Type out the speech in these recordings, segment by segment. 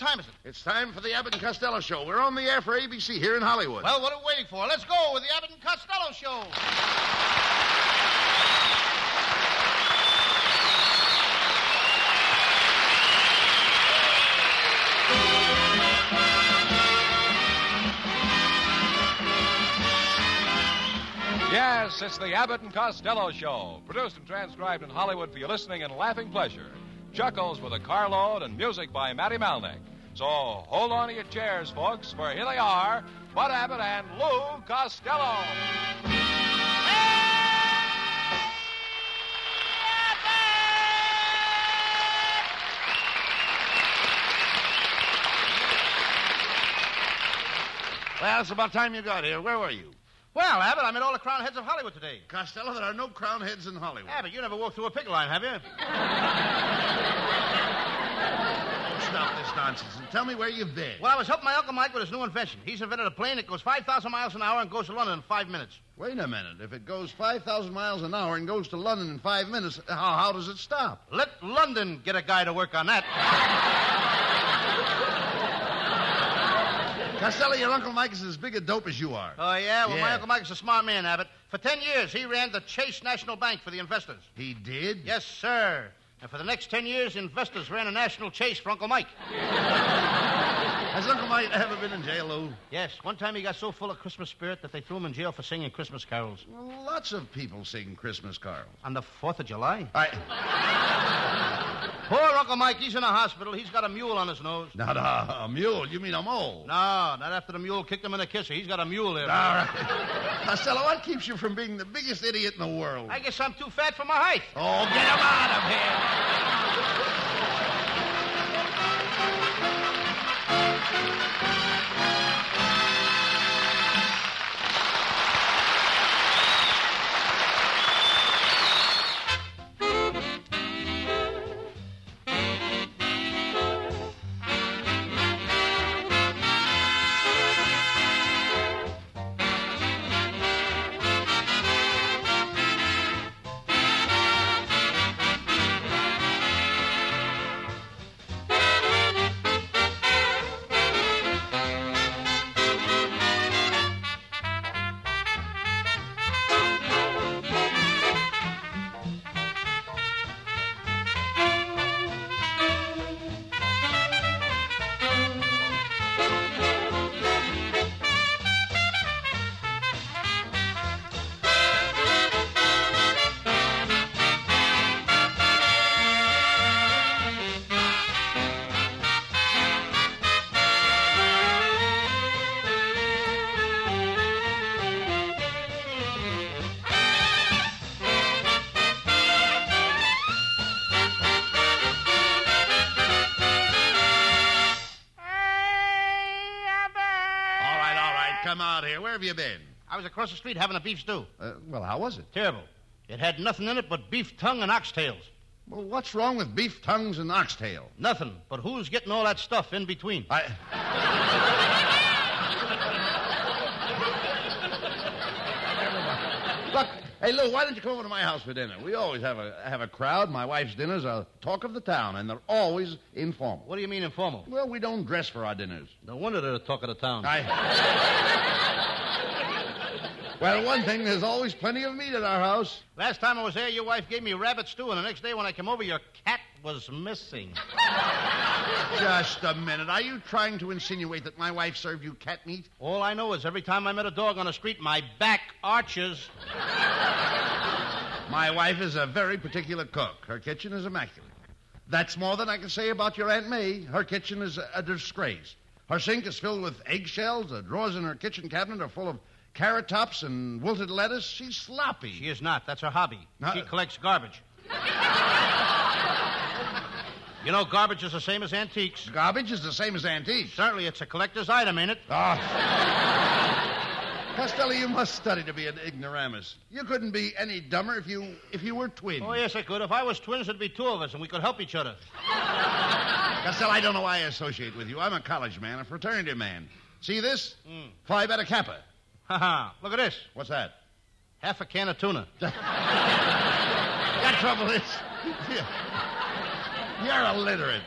time is it? It's time for the Abbott and Costello Show. We're on the air for ABC here in Hollywood. Well, what are we waiting for? Let's go with the Abbott and Costello Show. Yes, it's the Abbott and Costello Show, produced and transcribed in Hollywood for your listening and laughing pleasure. Chuckles with a carload and music by Matty Malnick. So hold on to your chairs, folks, for here they are, Bud Abbott and Lou Costello. Well, it's about time you got here. Where were you? Well, Abbott, I met all the crown heads of Hollywood today. Costello, there are no crown heads in Hollywood. Abbott, you never walked through a picket line, have you? Stop this nonsense and tell me where you've been. Well, I was helping my Uncle Mike with his new invention. He's invented a plane that goes 5,000 miles an hour and goes to London in 5 minutes. Wait a minute. If it goes 5,000 miles an hour and goes to London in 5 minutes, how does it stop? Let London get a guy to work on that. Costello, your Uncle Mike is as big a dope as you are. Oh, yeah? Well, my Uncle Mike is a smart man, Abbott. For 10 years, he ran the Chase National Bank for the investors. He did? Yes, sir. And for the next 10 years, investors ran a national chase for Uncle Mike. Has Uncle Mike ever been in jail, Lou? Yes. One time he got so full of Christmas spirit that they threw him in jail for singing Christmas carols. Well, lots of people sing Christmas carols. On the 4th of July? I... Poor Uncle Mike, he's in a hospital. He's got a mule on his nose. Not a mule. You mean a mole? No, not after the mule kicked him in the kisser. He's got a mule there. All right. Costello, what keeps you from being the biggest idiot in the world? I guess I'm too fat for my height. Oh, get him out of here. Come out here. Where have you been? I was across the street having a beef stew. Well, how was it? Terrible. It had nothing in it but beef tongue and oxtails. Well, what's wrong with beef tongues and oxtail? Nothing. But who's getting all that stuff in between? Look, hey, Lou, why don't you come over to my house for dinner? We always have a crowd. My wife's dinners are talk of the town, and they're always informal. What do you mean informal? Well, we don't dress for our dinners. No wonder they're the talk of the town. Well, one thing, there's always plenty of meat at our house. Last time I was there, your wife gave me rabbit stew, and the next day when I came over, your cat was missing. Just a minute. Are you trying to insinuate that my wife served you cat meat? All I know is every time I met a dog on the street, my back arches. My wife is a very particular cook. Her kitchen is immaculate. That's more than I can say about your Aunt May. Her kitchen is a disgrace. Her sink is filled with eggshells. The drawers in her kitchen cabinet are full of carrot tops and wilted lettuce. She's sloppy. She is not. That's her hobby. She collects garbage. You know, garbage is the same as antiques. Garbage is the same as antiques. Certainly, it's a collector's item, ain't it? Costello, you must study to be an ignoramus. You couldn't be any dumber if you were twins. Oh, yes, I could. If I was twins, it'd be two of us, and we could help each other. Costello, I don't know why I associate with you. I'm a college man, a fraternity man. See this? Phi Beta Kappa. Ha-ha. Look at this. What's that? Half a can of tuna. That trouble is... You're illiterate.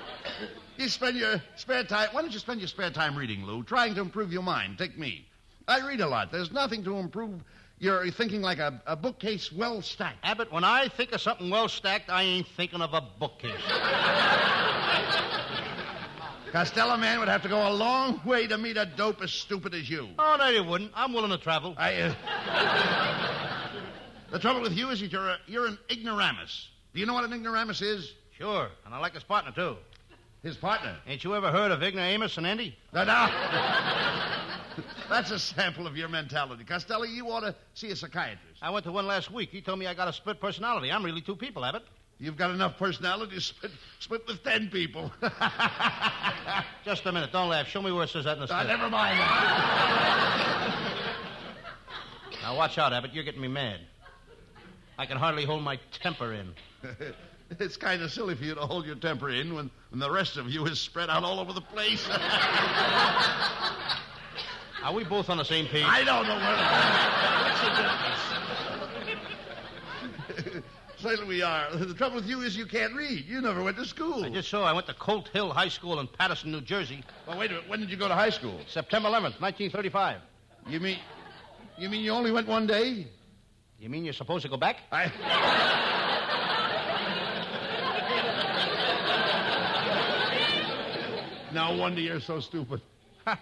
You spend your spare time... Why don't you spend your spare time reading, Lou? Trying to improve your mind. Take me. I read a lot. There's nothing to improve your thinking like a bookcase well stacked. Abbott, when I think of something well stacked, I ain't thinking of a bookcase. Costello man would have to go a long way to meet a dope as stupid as you. Oh, no, you wouldn't. I'm willing to travel. The trouble with you is that you're an ignoramus. Do you know what an ignoramus is? Sure, and I like his partner, too. His partner? Ain't you ever heard of Ignoramus and Andy? No. That's a sample of your mentality. Costello, you ought to see a psychiatrist. I went to one last week. He told me I got a split personality. I'm really two people, Abbott. You've got enough personality to split with 10 people. Just a minute. Don't laugh. Show me where it says that in the slip. Never mind. Now, watch out, Abbott. You're getting me mad. I can hardly hold my temper in. It's kind of silly for you to hold your temper in when the rest of you is spread out all over the place. Are we both on the same page? I don't know where to go. Certainly we are. The trouble with you is you can't read. You never went to school. I just saw. I went to Colt Hill High School in Paterson, New Jersey. Well, wait a minute. When did you go to high school? September 11th, 1935. You mean you only went one day? You mean you're supposed to go back? No wonder you're so stupid. I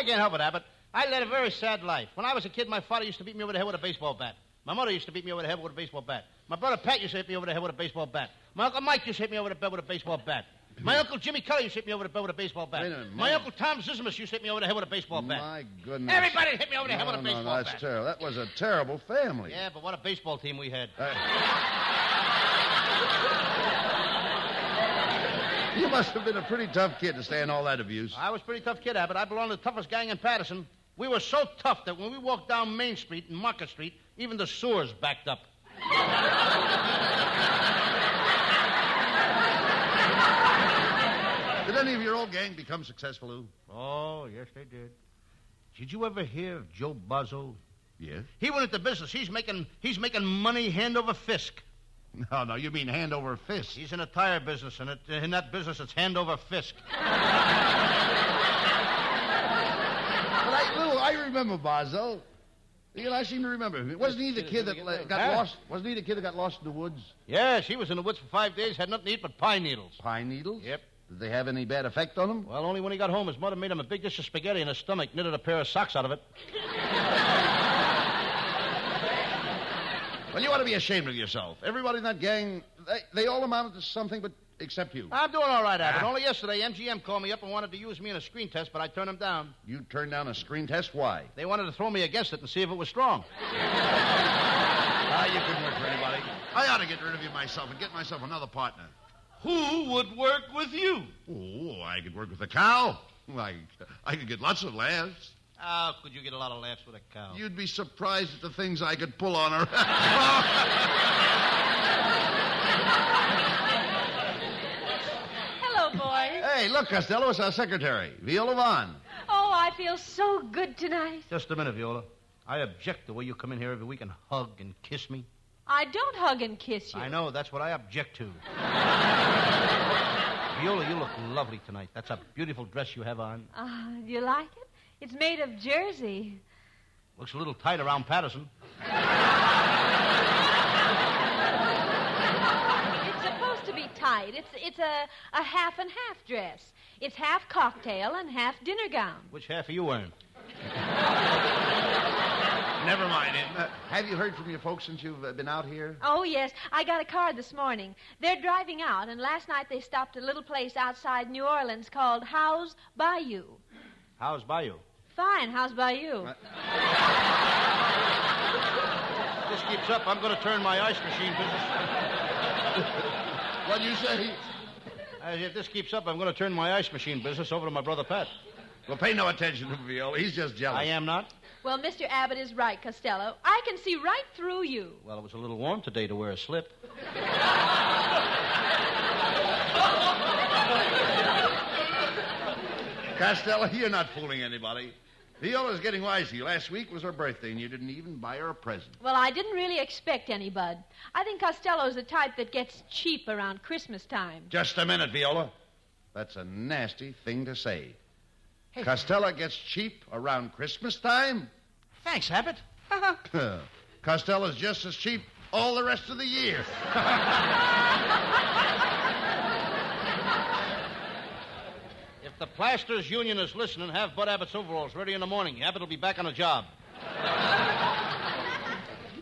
can't help it, Abbott. I led a very sad life. When I was a kid, my father used to beat me over the head with a baseball bat. My mother used to beat me over the head with a baseball bat. My brother Pat used to hit me over the head with a baseball bat. My Uncle Mike used to hit me over the head with a baseball bat. My Uncle Jimmy Keller used to hit me over the head with a baseball bat. Wait a minute, my Uncle Tom Zisimus used to hit me over the head with a baseball bat. My goodness. Everybody hit me over the head with a baseball bat. No, that's terrible. That was a terrible family. Yeah, but what a baseball team we had. You must have been a pretty tough kid to stand all that abuse. I was a pretty tough kid, Abbott. I belonged to the toughest gang in Paterson. We were so tough that when we walked down Main Street and Market Street, even the sewers backed up. Did any of your old gang become successful, Lou? Oh, yes, they did. Did you ever hear of Joe Buzzo? Yes. He went into business. He's making money hand over fist. No, you mean hand over fist. He's in a tire business, and in that business, it's hand over fist. But I remember Bozzo. I seem to remember him. Wasn't he the kid that got lost? Wasn't he the kid that got lost in the woods? Yes, he was in the woods for 5 days, had nothing to eat but pine needles. Pine needles? Yep. Did they have any bad effect on him? Well, only when he got home. His mother made him a big dish of spaghetti in his stomach, knitted a pair of socks out of it. Well, you ought to be ashamed of yourself. Everybody in that gang, they all amounted to something but except you. I'm doing all right, Abbott. Only yesterday, MGM called me up and wanted to use me in a screen test, but I turned him down. You turned down a screen test? Why? They wanted to throw me against it and see if it was strong. You couldn't work for anybody. I ought to get rid of you myself and get myself another partner. Who would work with you? Oh, I could work with a cow. I could get lots of laughs. How could you get a lot of laughs with a cow? You'd be surprised at the things I could pull on her. Hello, boys. Hey, look, Costello, it's our secretary, Viola Vaughn. Oh, I feel so good tonight. Just a minute, Viola. I object the way you come in here every week and hug and kiss me. I don't hug and kiss you. I know. That's what I object to. Viola, you look lovely tonight. That's a beautiful dress you have on. Do you like it? It's made of jersey. Looks a little tight around Paterson. It's supposed to be tight. It's a half and half dress. It's half cocktail and half dinner gown. Which half are you wearing? Never mind it. Have you heard from your folks since you've been out here? Oh, yes. I got a card this morning. They're driving out, and last night they stopped at a little place outside New Orleans called Howe's Bayou. How's Bayou? Fine. How's Bayou? If this keeps up, I'm going to turn my ice machine business. What'd you say? If this keeps up, I'm going to turn my ice machine business over to my brother Pat. Well, pay no attention to Viola. He's just jealous. I am not. Well, Mr. Abbott is right, Costello. I can see right through you. Well, it was a little warm today to wear a slip. Costello, you're not fooling anybody. Viola's getting wise to you. Last week was her birthday, and you didn't even buy her a present. Well, I didn't really expect any, Bud. I think Costello's the type that gets cheap around Christmas time. Just a minute, Viola. That's a nasty thing to say. Hey. Costello gets cheap around Christmas time? Thanks, Abbott. Costello's just as cheap all the rest of the year. If the Plasters Union is listening, have Bud Abbott's overalls ready in the morning. Abbott will be back on the job.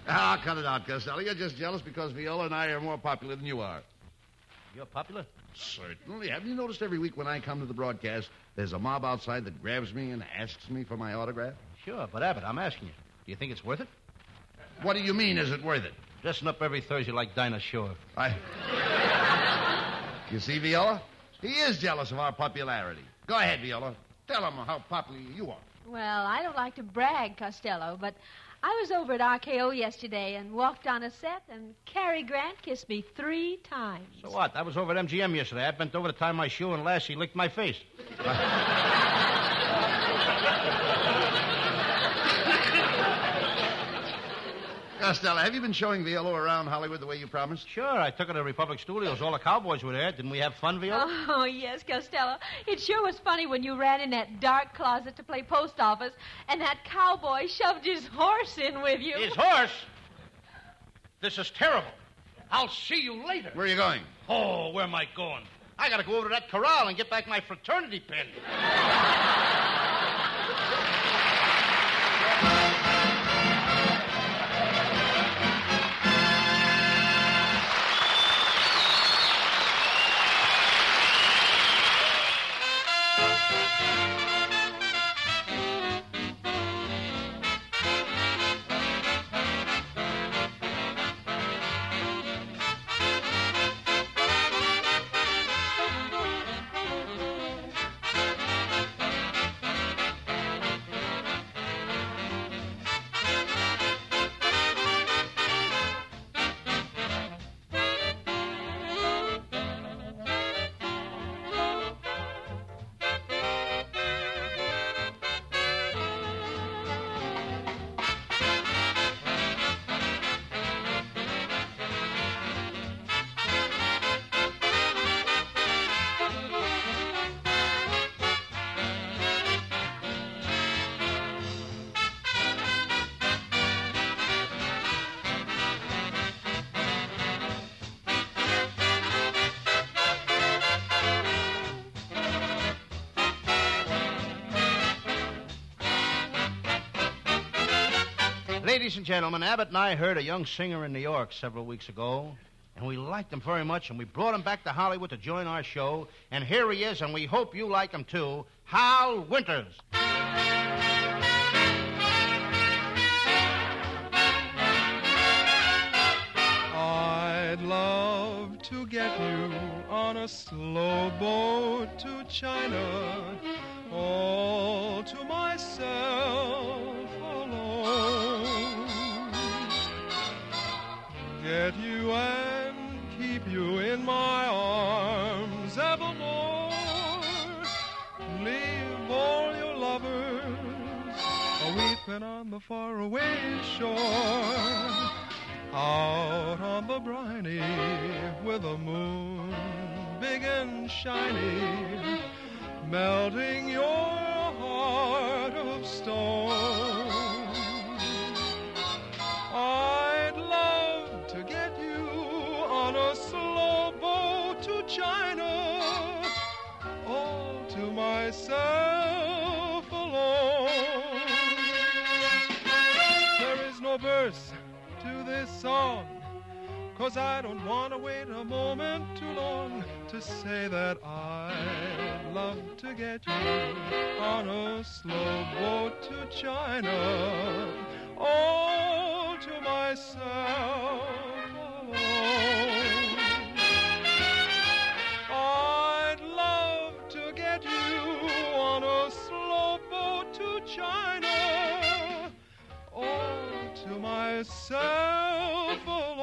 Cut it out, Costello. You're just jealous because Viola and I are more popular than you are. You're popular? Certainly. Haven't you noticed every week when I come to the broadcast, there's a mob outside that grabs me and asks me for my autograph? Sure, but Abbott, I'm asking you. Do you think it's worth it? What do you mean, is it worth it? Dressing up every Thursday like Dinah Shore. You see, Viola? He is jealous of our popularity. Go ahead, Viola. Tell him how popular you are. Well, I don't like to brag, Costello, but I was over at RKO yesterday and walked on a set, and Cary Grant kissed me 3 times. So what? I was over at MGM yesterday. I bent over to tie my shoe, and Lassie licked my face. Costello, have you been showing Viola around Hollywood the way you promised? Sure, I took her to Republic Studios. All the cowboys were there. Didn't we have fun, Viola? Oh, yes, Costello. It sure was funny when you ran in that dark closet to play post office, and that cowboy shoved his horse in with you. His horse? This is terrible. I'll see you later. Where are you going? Oh, where am I going? I gotta go over to that corral and get back my fraternity pin. Ladies and gentlemen, Abbott and I heard a young singer in New York several weeks ago, and we liked him very much, and we brought him back to Hollywood to join our show, and here he is, and we hope you like him too, Hal Winters. I'd love to get you on a slow boat to China, all to myself alone. Get you and keep you in my arms evermore. Leave all your lovers a-weeping on the faraway shore. Out on the briny with the moon big and shiny, melting your heart of stone. I'd love to get you on a slow boat to China, all to myself alone. There is no verse to this song, 'cause I don't want to wait a moment too long to say that I'd love to get you on a slow boat to China, all to myself alone. I'd love to get you on a slow boat to China, all to myself alone.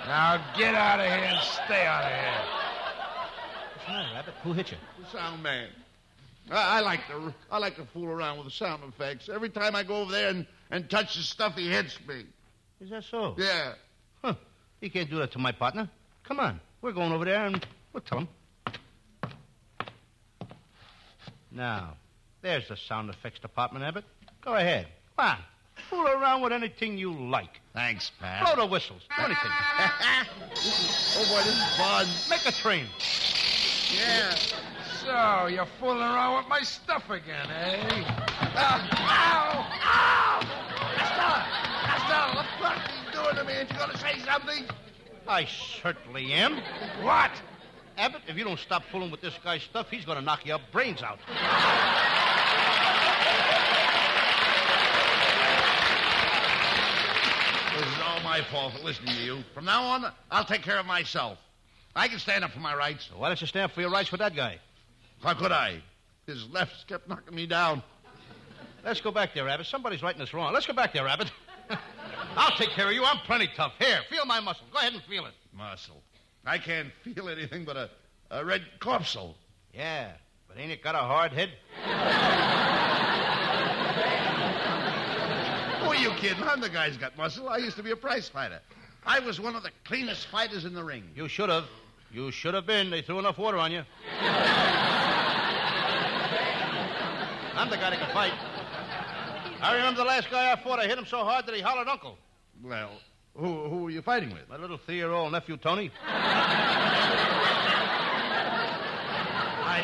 Now get out. out of here and stay out of here. What's the matter, Abbott? Who hit you? The sound man. I like to fool around with the sound effects. Every time I go over there and touch the stuff, he hits me. Is that so? Yeah. Huh. You can't do that to my partner. Come on. We're going over there and we'll tell him. Now, there's the sound effects department, Abbott. Go ahead. Come on. Fool around with anything you like. Thanks, Pat. Blow the whistles. Do anything. Oh, boy, this is fun. Make a train. Yeah. So, you're fooling around with my stuff again, eh? Ow! Ow! Costello, what the fuck are you doing to me? Ain't you going to say something? I certainly am. What? Abbott, if you don't stop fooling with this guy's stuff, he's going to knock your brains out. This is all my fault for listening to you. From now on, I'll take care of myself. I can stand up for my rights. Why don't you stand up for your rights with that guy? How could I? His lefts kept knocking me down. Let's go back there, Abbott. Somebody's writing us wrong. Let's go back there, Abbott. I'll take care of you. I'm plenty tough. Here, feel my muscle. Go ahead and feel it. Muscle. I can't feel anything but a red corpuscle. Yeah, but ain't it got a hard head? Who are you kidding? I'm the guy's got muscle. I used to be a prize fighter. I was one of the cleanest fighters in the ring. You should have. You should have been. They threw enough water on you. I'm the guy that can fight. I remember the last guy I fought. I hit him so hard that he hollered uncle. Well, who were you fighting with? My little 3-year-old nephew, Tony. I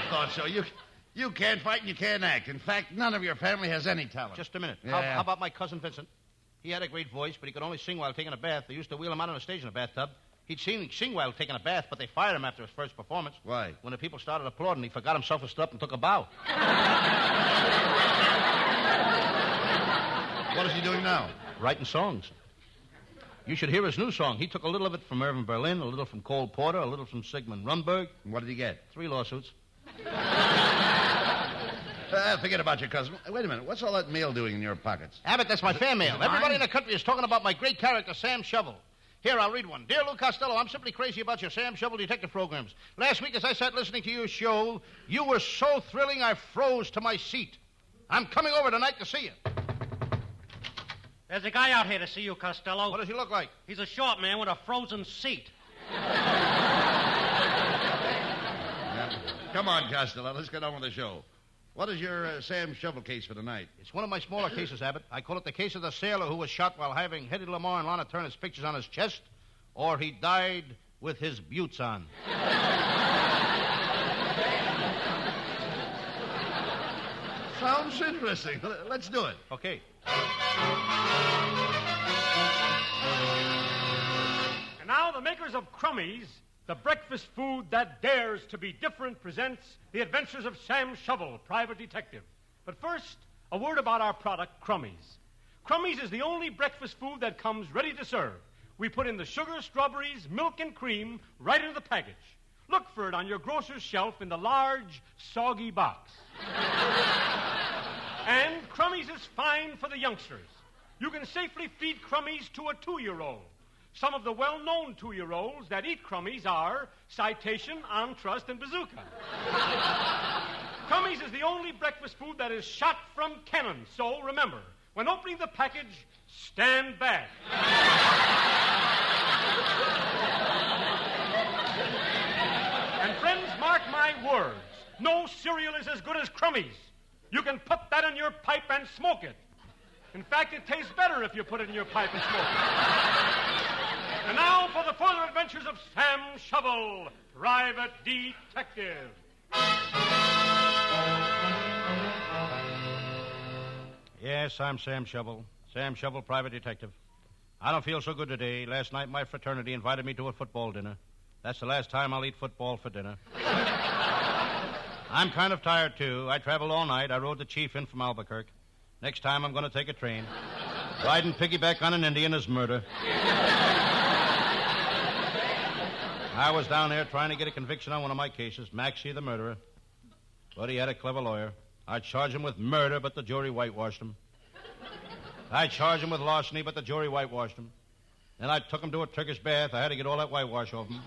thought so. You can't fight and you can't act. In fact, none of your family has any talent. Just a minute. Yeah. How about my cousin Vincent? He had a great voice, but he could only sing while taking a bath. They used to wheel him out on the stage in a bathtub. He'd sing while taking a bath, but they fired him after his first performance. Why? When the people started applauding, he forgot himself and stood up and took a bow. What is he doing now? Writing songs. You should hear his new song. He took a little of it from Irving Berlin, a little from Cole Porter, a little from Sigmund Rundberg. And what did he get? 3 lawsuits. Forget about your cousin. Wait a minute. What's all that mail doing in your pockets? Abbott, that's my fan mail. Everybody in the country is talking about my great character, Sam Shovel. Here, I'll read one. Dear Lou Costello, I'm simply crazy about your Sam Shovel detective programs. Last week, as I sat listening to your show, you were so thrilling I froze to my seat. I'm coming over tonight to see you. There's a guy out here to see you, Costello. What does he look like? He's a short man with a frozen seat. Come on, Costello. Let's get on with the show. What is your Sam Shovel case for tonight? It's one of my smaller cases, Abbott. I call it the case of the sailor who was shot while having Hedy Lamarr and Lana Turner's pictures on his chest, or he died with his boots on. Sounds interesting. Let's do it. Okay. And now the makers of Crummies, the breakfast food that dares to be different, presents The Adventures of Sam Shovel, Private Detective. But first, a word about our product, Crummies. Crummies is the only breakfast food that comes ready to serve. We put in the sugar, strawberries, milk, and cream right into the package. Look for it on your grocer's shelf in the large, soggy box. And Crummies is fine for the youngsters. You can safely feed Crummies to a 2-year-old. Some of the well-known 2-year-olds that eat Crummies are Citation, Entrust, and Bazooka. Crummies is the only breakfast food that is shot from cannon. So remember, when opening the package, stand back. And friends, mark my words. No cereal is as good as Crummies. You can put that in your pipe and smoke it. In fact, it tastes better if you put it in your pipe and smoke it. And now for the further adventures of Sam Shovel, Private Detective. Yes, I'm Sam Shovel. Sam Shovel, Private Detective. I don't feel so good today. Last night, my fraternity invited me to a football dinner. That's the last time I'll eat football for dinner. I'm kind of tired, too. I traveled all night. I rode the chief in from Albuquerque. Next time, I'm going to take a train. Riding piggyback on an Indian is murder. I was down there trying to get a conviction on one of my cases, Maxie the murderer. But he had a clever lawyer. I charged him with murder, but the jury whitewashed him. I charged him with larceny, but the jury whitewashed him. Then I took him to a Turkish bath. I had to get all that whitewash off him.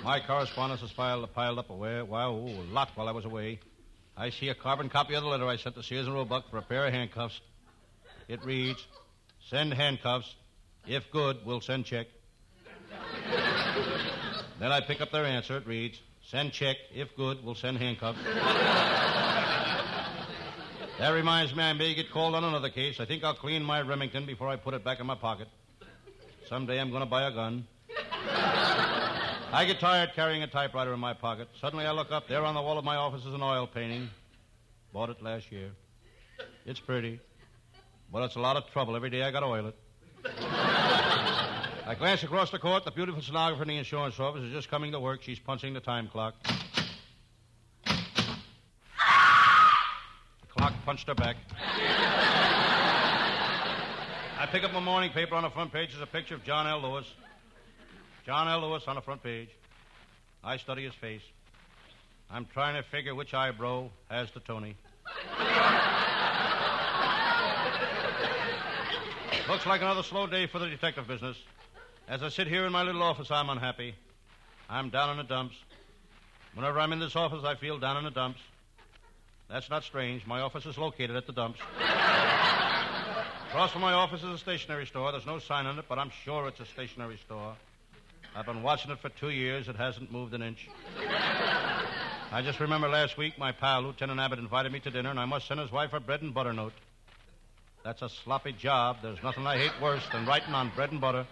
My correspondence was piled up away. A lot while I was away. I see a carbon copy of the letter I sent to Sears and Roebuck for a pair of handcuffs. It reads, send handcuffs. If good, we'll send check. Then I pick up their answer. It reads, send check. If good, we'll send handcuffs. That reminds me I may get called on another case. I think I'll clean my Remington before I put it back in my pocket. Someday I'm going to buy a gun. I get tired carrying a typewriter in my pocket. Suddenly I look up. There on the wall of my office is an oil painting. Bought it last year. It's pretty. But it's a lot of trouble. Every day I got to oil it. I glance across the court. The beautiful stenographer in the insurance office is just coming to work. She's punching the time clock. The clock punched her back. I pick up my morning paper. On the front page is a picture of John L. Lewis. John L. Lewis on the front page. I study his face. I'm trying to figure which eyebrow has the Tony. Looks like another slow day for the detective business. As I sit here in my little office, I'm unhappy. I'm down in the dumps. Whenever I'm in this office, I feel down in the dumps. That's not strange. My office is located at the dumps. Across from my office is a stationery store. There's no sign on it, but I'm sure it's a stationery store. I've been watching it for 2 years. It hasn't moved an inch. I just remember last week my pal, Lieutenant Abbott, invited me to dinner, and I must send his wife a bread and butter note. That's a sloppy job. There's nothing I hate worse than writing on bread and butter.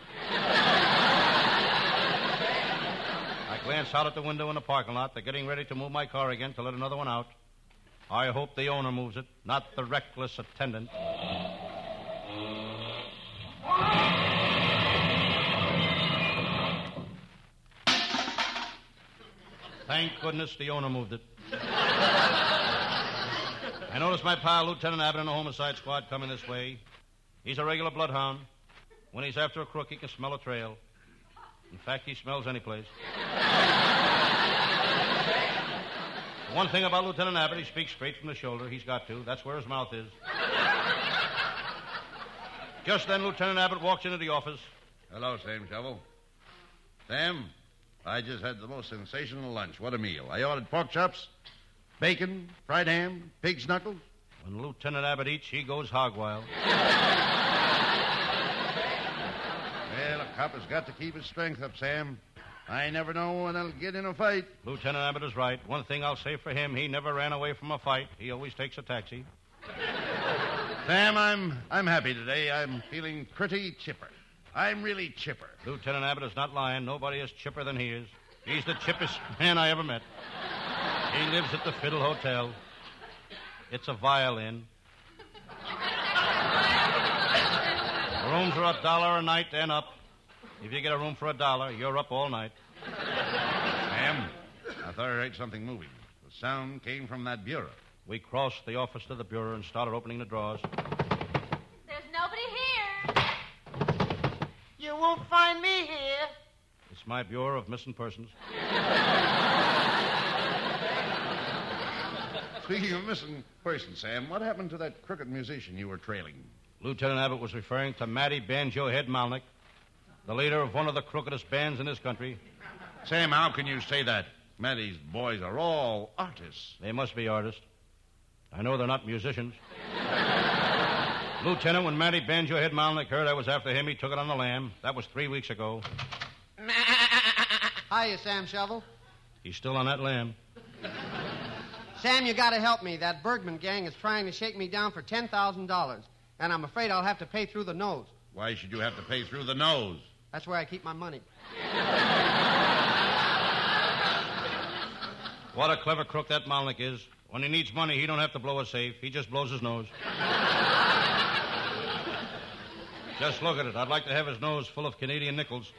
I glance out at the window in the parking lot. They're getting ready to move my car again to let another one out. I hope the owner moves it, not the reckless attendant. Thank goodness the owner moved it. I noticed my pal, Lieutenant Abbott, in the homicide squad coming this way. He's a regular bloodhound. When he's after a crook, he can smell a trail. In fact, he smells any place. One thing about Lieutenant Abbott, he speaks straight from the shoulder. He's got to. That's where his mouth is. Just then, Lieutenant Abbott walks into the office. Hello, Sam Shovel. Sam, I just had the most sensational lunch. What a meal. I ordered pork chops, bacon, fried ham, pig's knuckles. When Lieutenant Abbott eats, he goes hog wild. Well, a cop has got to keep his strength up, Sam. I never know when I'll get in a fight. Lieutenant Abbott is right. One thing I'll say for him, he never ran away from a fight. He always takes a taxi. Sam, I'm happy today. I'm feeling pretty chipper. I'm really chipper. Lieutenant Abbott is not lying. Nobody is chipper than he is. He's the chippest man I ever met. He lives at the Fiddle Hotel. It's a violin. The rooms are $1 a night and up. If you get a room for $1, you're up all night. Sam, I thought I heard something moving. The sound came from that bureau. We crossed the office to the bureau and started opening the drawers. There's nobody here. You won't find me here. It's my Bureau of Missing Persons. Speaking of missing persons, Sam, what happened to that crooked musician you were trailing? Lieutenant Abbott was referring to Matty Banjo Head Malnick, the leader of one of the crookedest bands in this country. Sam, how can you say that? Matty's boys are all artists. They must be artists. I know they're not musicians. Lieutenant, when Matty Banjo Head Malnick heard I was after him, he took it on the lam. That was 3 weeks ago. Hiya, Sam Shovel. He's still on that lam. Sam, you got to help me. That Bergman gang is trying to shake me down for $10,000, and I'm afraid I'll have to pay through the nose. Why should you have to pay through the nose? That's where I keep my money. What a clever crook that Malnick is. When he needs money, he don't have to blow a safe. He just blows his nose. Just look at it. I'd like to have his nose full of Canadian nickels.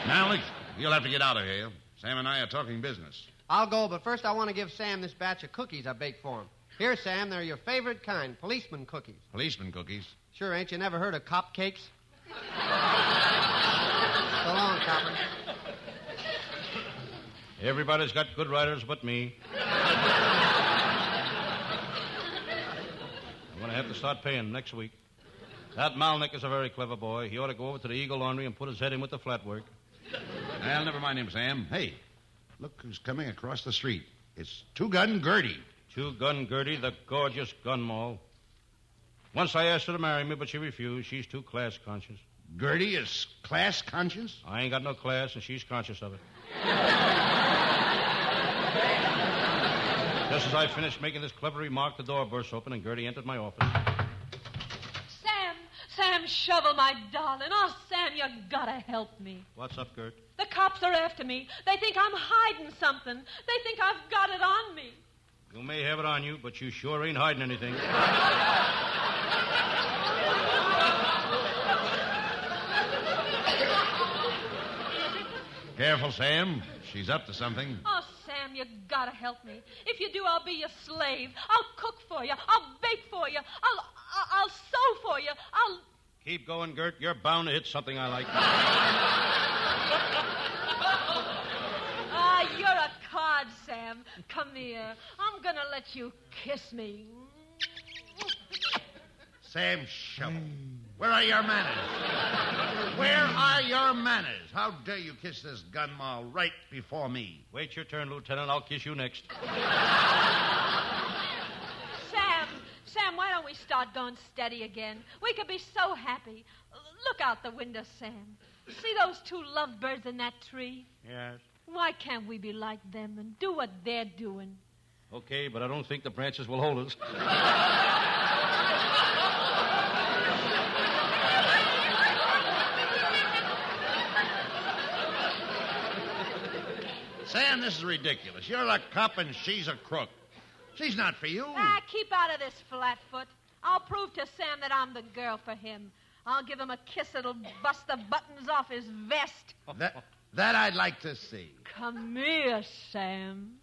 Malnick, you'll have to get out of here. Sam and I are talking business. I'll go, but first I want to give Sam this batch of cookies I baked for him. Here, Sam, they're your favorite kind, policeman cookies. Policeman cookies? Sure, ain't you never heard of cop cakes? So long, copper. Everybody's got good writers but me. I'm going to have to start paying next week. That Malnick is a very clever boy. He ought to go over to the Eagle Laundry and put his head in with the flat work. Well, never mind him, Sam. Hey, look who's coming across the street. It's Two-Gun Gertie. Two-Gun Gertie, the gorgeous gun moll. Once I asked her to marry me, but she refused. She's too class conscious. Gertie is class conscious? I ain't got no class, and she's conscious of it. Just as I finished making this clever remark, the door burst open, and Gertie entered my office. Sam Shovel, my darling. Oh, Sam, you gotta help me. What's up, Gert? The cops are after me. They think I'm hiding something. They think I've got it on me. You may have it on you, but you sure ain't hiding anything. Careful, Sam. She's up to something. Oh, Sam, you gotta help me. If you do, I'll be your slave. I'll cook for you. I'll bake for you. I'll sew for you. I'll... Keep going, Gert. You're bound to hit something I like. You're a card, Sam. Come here. I'm gonna let you kiss me. Sam Shovel, where are your manners? Where are your manners? How dare you kiss this gun moll right before me? Wait your turn, Lieutenant. I'll kiss you next. Sam, why don't we start going steady again? We could be so happy. Look out the window, Sam. See those two lovebirds in that tree? Yes. Why can't we be like them and do what they're doing? Okay, but I don't think the branches will hold us. Sam, this is ridiculous. You're a cop and she's a crook. She's not for you. Keep out of this, Flatfoot. I'll prove to Sam that I'm the girl for him. I'll give him a kiss that'll bust the buttons off his vest. That I'd like to see. Come here, Sam.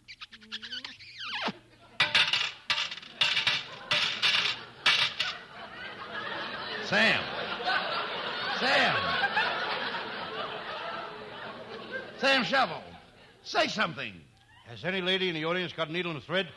Sam. Sam Shovel, say something. Has any lady in the audience got a needle and a thread?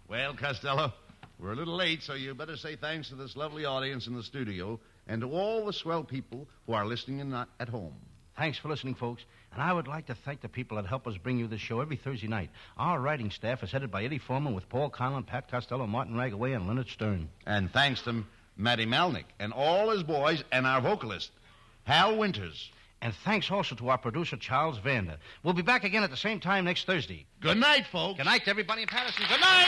Well, Costello, we're a little late, so you better say thanks to this lovely audience in the studio and to all the swell people who are listening in at home. Thanks for listening, folks. And I would like to thank the people that help us bring you this show every Thursday night. Our writing staff is headed by Eddie Foreman with Paul Conlon, Pat Costello, Martin Ragaway, and Leonard Stern. And thanks to Matty Malnick and all his boys and our vocalist, Hal Winters. And thanks also to our producer, Charles Vander. We'll be back again at the same time next Thursday. Good night, folks. Good night to everybody in Paterson. Good night.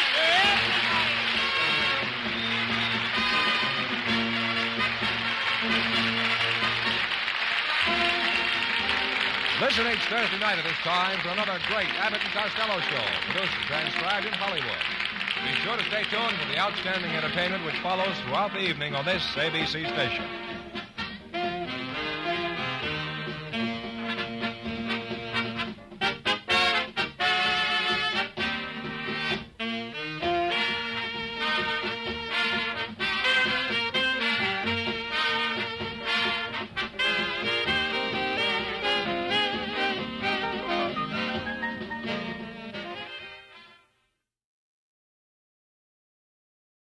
Listen each Thursday night at this time for another great Abbott and Costello show, produced and transcribed in Hollywood. Be sure to stay tuned for the outstanding entertainment which follows throughout the evening on this ABC station.